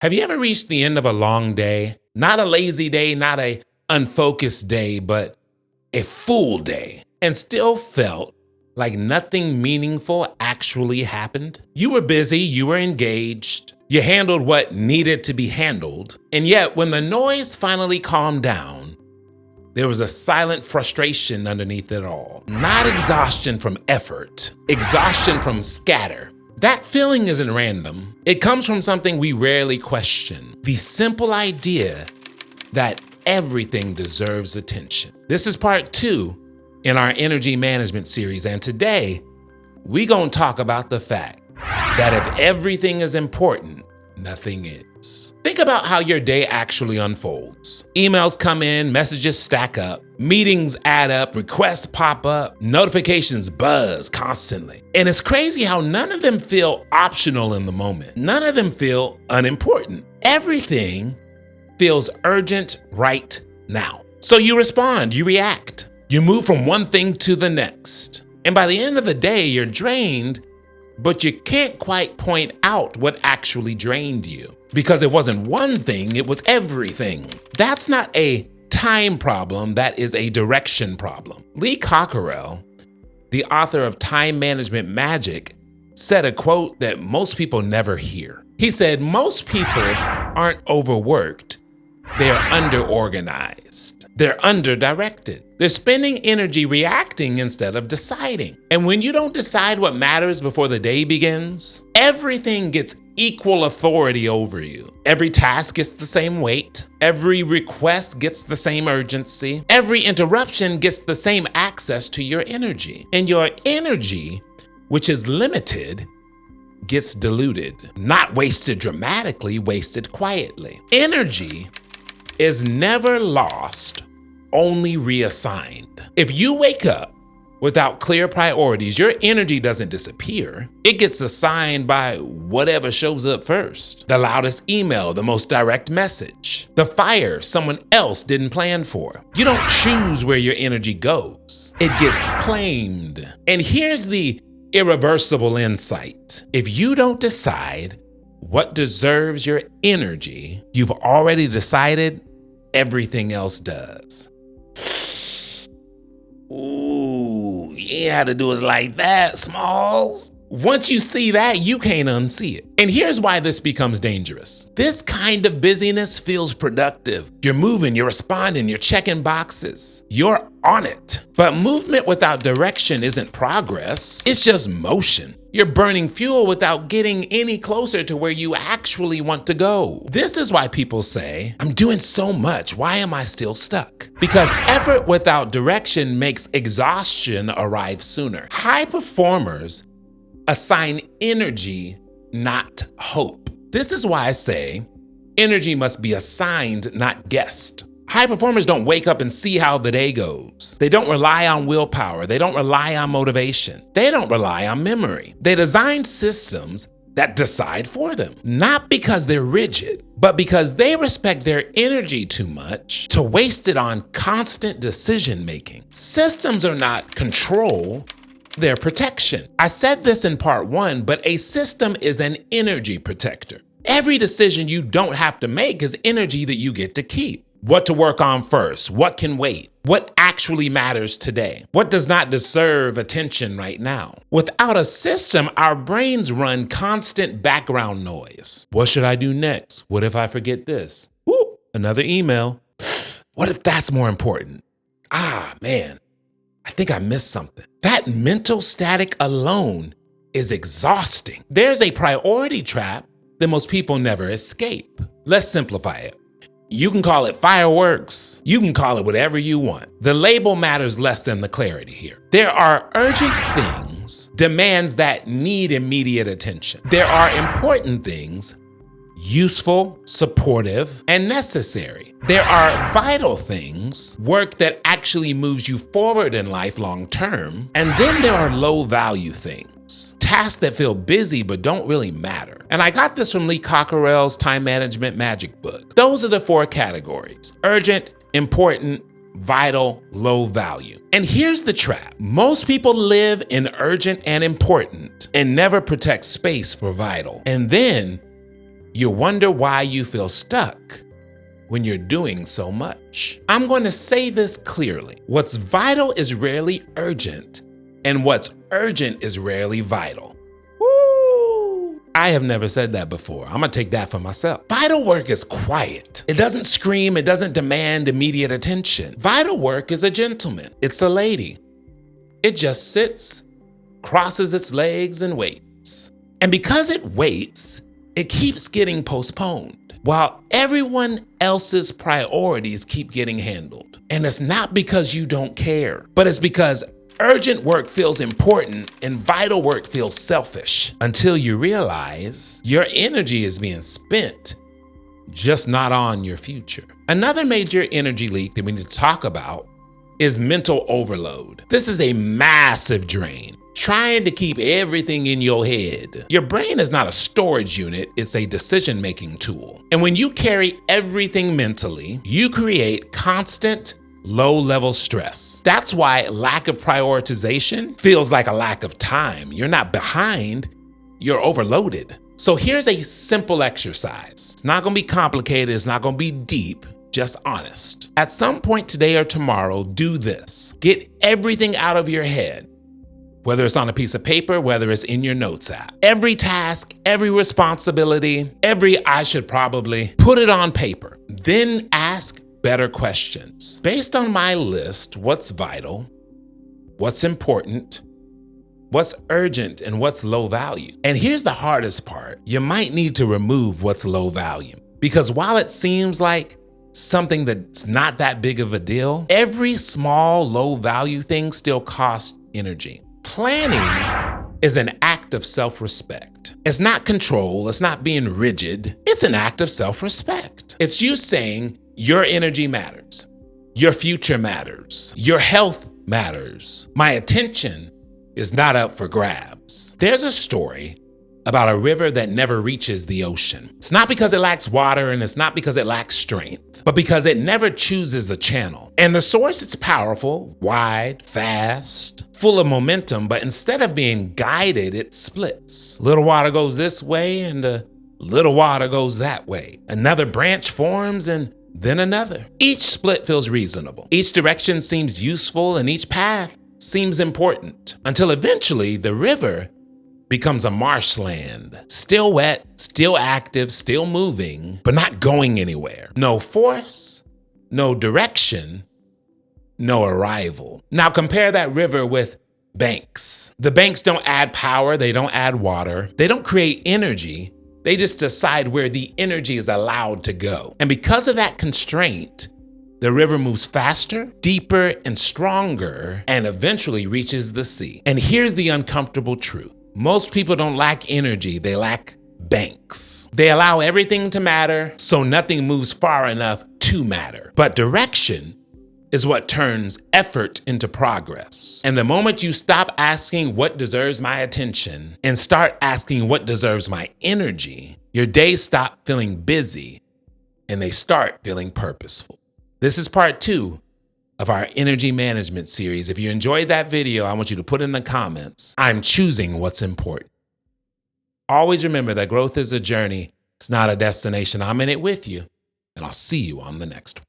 Have you ever reached the end of a long day? Not a lazy day, not a unfocused day, but a full day, and still felt like nothing meaningful actually happened? You were busy, you were engaged, you handled what needed to be handled, and yet when the noise finally calmed down, there was a silent frustration underneath it all. Not exhaustion from effort, exhaustion from scatter. That feeling isn't random. It comes from something we rarely question. The simple idea that everything deserves attention. This is part 2 in our energy management series, and today we're gonna talk about the fact that if everything is important, nothing is. Think about how your day actually unfolds. Emails come in, messages stack up, meetings add up, requests pop up, notifications buzz constantly. And it's crazy how none of them feel optional in the moment. None of them feel unimportant. Everything feels urgent right now. So you respond, you react, you move from one thing to the next. And by the end of the day, you're drained, but you can't quite point out what actually drained you. Because it wasn't one thing, it was everything. That's not a time problem, that is a direction problem. Lee Cockerell, the author of Time Management Magic, said a quote that most people never hear. He said, most people aren't overworked, they're underorganized. They're underdirected. They're spending energy reacting instead of deciding. And when you don't decide what matters before the day begins, everything gets equal authority over you. Every task gets the same weight. Every request gets the same urgency. Every interruption gets the same access to your energy. And your energy, which is limited, gets diluted. Not wasted dramatically, wasted quietly. Energy is never lost, only reassigned. If you wake up without clear priorities, your energy doesn't disappear. It gets assigned by whatever shows up first. The loudest email, the most direct message, the fire someone else didn't plan for. You don't choose where your energy goes. It gets claimed. And here's the irreversible insight. If you don't decide what deserves your energy, you've already decided everything else does. Ooh, you had to do it like that, Smalls. Once you see that, you can't unsee it. And here's why this becomes dangerous. This kind of busyness feels productive. You're moving, you're responding, you're checking boxes. You're on it. But movement without direction isn't progress. It's just motion. You're burning fuel without getting any closer to where you actually want to go. This is why people say, I'm doing so much, why am I still stuck? Because effort without direction makes exhaustion arrive sooner. High performers assign energy, not hope. This is why I say energy must be assigned, not guessed. High performers don't wake up and see how the day goes. They don't rely on willpower. They don't rely on motivation. They don't rely on memory. They design systems that decide for them, not because they're rigid, but because they respect their energy too much to waste it on constant decision making. Systems are not control, they're protection. I said this in part 1, but a system is an energy protector. Every decision you don't have to make is energy that you get to keep. What to work on first? What can wait? What actually matters today? What does not deserve attention right now? Without a system, our brains run constant background noise. What should I do next? What if I forget this? Woo, another email. What if that's more important? Ah, man, I think I missed something. That mental static alone is exhausting. There's a priority trap that most people never escape. Let's simplify it. You can call it fireworks. You can call it whatever you want. The label matters less than the clarity here. There are urgent things, demands that need immediate attention. There are important things, useful, supportive, and necessary. There are vital things, work that actually moves you forward in life long term. And then there are low value things, tasks that feel busy but don't really matter. And I got this from Lee Cockerell's Time Management Magic book. Those are the 4 categories: urgent, important, vital, low value. And here's the trap. Most people live in urgent and important and never protect space for vital. And then You wonder why you feel stuck when you're doing so much. I'm going to say this clearly. What's vital is rarely urgent, and what's urgent is rarely vital. Woo! I have never said that before. I'm gonna take that for myself. Vital work is quiet. It doesn't scream, it doesn't demand immediate attention. Vital work is a gentleman. It's a lady. It just sits, crosses its legs, and waits. And because it waits, it keeps getting postponed, while everyone else's priorities keep getting handled. And it's not because you don't care, but it's because urgent work feels important and vital work feels selfish, until you realize your energy is being spent, just not on your future. Another major energy leak that we need to talk about is mental overload. This is a massive drain. Trying to keep everything in your head. Your brain is not a storage unit, it's a decision-making tool. And when you carry everything mentally, you create constant, low-level stress. That's why lack of prioritization feels like a lack of time. You're not behind, you're overloaded. So here's a simple exercise. It's not gonna be complicated, it's not gonna be deep, just honest. At some point today or tomorrow, do this. Get everything out of your head. Whether it's on a piece of paper, whether it's in your notes app. Every task, every responsibility, every I should probably, put it on paper. Then ask better questions. Based on my list, what's vital, what's important, what's urgent, and what's low value? And here's the hardest part. You might need to remove what's low value. Because while it seems like something that's not that big of a deal, every small, low value thing still costs energy. Planning is an act of self-respect. It's not control, it's not being rigid. It's an act of self-respect. It's you saying your energy matters, your future matters, your health matters. My attention is not up for grabs. There's a story about a river that never reaches the ocean. It's not because it lacks water and it's not because it lacks strength, but because it never chooses a channel. And the source is powerful, wide, fast, full of momentum, but instead of being guided, it splits. Little water goes this way and a little water goes that way. Another branch forms and then another. Each split feels reasonable. Each direction seems useful and each path seems important, until eventually the river becomes a marshland, still wet, still active, still moving, but not going anywhere. No force, no direction, no arrival. Now compare that river with banks. The banks don't add power, they don't add water, they don't create energy, they just decide where the energy is allowed to go. And because of that constraint, the river moves faster, deeper, and stronger, and eventually reaches the sea. And here's the uncomfortable truth. Most people don't lack energy, they lack banks. They allow everything to matter, so nothing moves far enough to matter. But direction is what turns effort into progress. And the moment you stop asking what deserves my attention and start asking what deserves my energy, your days stop feeling busy and they start feeling purposeful. This is part 2 of our energy management series. If you enjoyed that video, I want you to put in the comments, I'm choosing what's important. Always remember that growth is a journey. It's not a destination. I'm in it with you, and I'll see you on the next one.